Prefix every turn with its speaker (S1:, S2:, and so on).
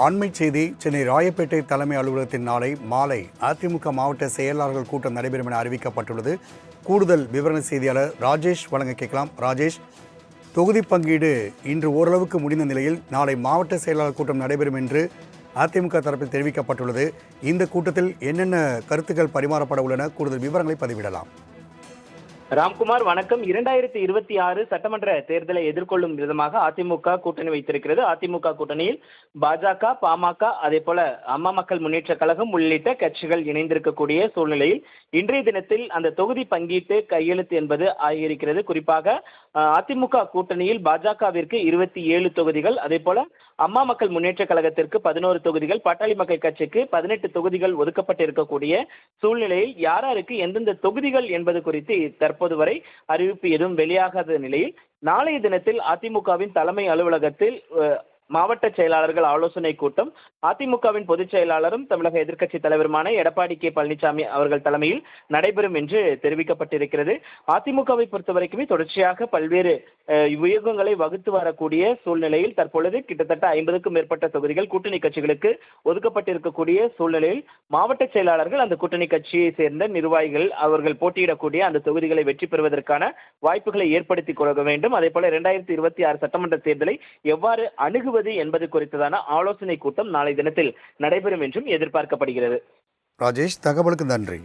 S1: அண்மை செய்தி. சென்னை ராயப்பேட்டை தலைமை அலுவலகத்தின் நாளை மாலை அதிமுக மாவட்ட செயலாளர்கள் கூட்டம் நடைபெறும் என அறிவிக்கப்பட்டுள்ளது. கூடுதல் விவரண செய்தியாளர் ராஜேஷ் வழங்க கேட்கலாம். ராஜேஷ், தொகுதி பங்கீடு இன்று ஓரளவுக்கு முடிந்த நிலையில் நாளை மாவட்ட செயலாளர் கூட்டம் நடைபெறும் என்று அதிமுக தரப்பில் தெரிவிக்கப்பட்டுள்ளது. இந்த கூட்டத்தில் என்னென்ன கருத்துக்கள் பரிமாறப்பட உள்ளன? கூடுதல் விவரங்களை பதிவிடலாம்.
S2: ராம்குமார், வணக்கம். 2026 சட்டமன்ற தேர்தலை எதிர்கொள்ளும் விதமாக அதிமுக கூட்டணி வைத்திருக்கிறது. அதிமுக கூட்டணியில் பாஜக, பாமக, அதே போல அம்மா மக்கள் முன்னேற்ற கழகம் உள்ளிட்ட கட்சிகள் இணைந்திருக்கக்கூடிய சூழ்நிலையில் இன்றைய தினத்தில் அந்த தொகுதி பங்கீட்டு கையெழுத்து என்பது ஆகியிருக்கிறது. குறிப்பாக அதிமுக கூட்டணியில் பாஜகவிற்கு 27 தொகுதிகள், அதே போல அம்மா மக்கள் முன்னேற்ற கழகத்திற்கு 11 தொகுதிகள், பாட்டாளி மக்கள் கட்சிக்கு 18 தொகுதிகள் ஒதுக்கப்பட்டிருக்கக்கூடிய சூழ்நிலையில் யாராருக்கு எந்தெந்த தொகுதிகள் என்பது குறித்து தற்போது வரை அறிவிப்பு எதுவும் வெளியாகாத நிலையில் நாளைய தினத்தில் அதிமுகவின் தலைமை அலுவலகத்தில் மாவட்ட செயலாளர்கள் ஆலோசனை கூட்டம் அதிமுகவின் பொதுச் செயலாளரும் தமிழக எதிர்க்கட்சி தலைவருமான எடப்பாடி கே பழனிசாமி அவர்கள் தலைமையில் நடைபெறும் என்று தெரிவிக்கப்பட்டிருக்கிறது. அதிமுகவை பொறுத்தவரைக்குமே தொடர்ச்சியாக பல்வேறு வியூகங்களை வகுத்து வரக்கூடிய சூழ்நிலையில் தற்பொழுது கிட்டத்தட்ட 50க்கும் மேற்பட்ட தொகுதிகள் கூட்டணி கட்சிகளுக்கு ஒதுக்கப்பட்டிருக்கக்கூடிய சூழ்நிலையில் மாவட்ட செயலாளர்கள் அந்த கூட்டணி கட்சியை சேர்ந்த நிர்வாகிகள் அவர்கள் போட்டியிடக்கூடிய அந்த தொகுதிகளை வெற்றி பெறுவதற்கான வாய்ப்புகளை ஏற்படுத்திக் கொள்ள வேண்டும். அதே போல 2026 சட்டமன்ற தேர்தலை எவ்வாறு அணுகுவது என்பது குறித்ததான ஆலோசனை கூட்டம் நாளை தினத்தில் நடைபெறும் என்றும் எதிர்பார்க்கப்படுகிறது.
S1: ராஜேஷ், தகவலுக்கு நன்றி.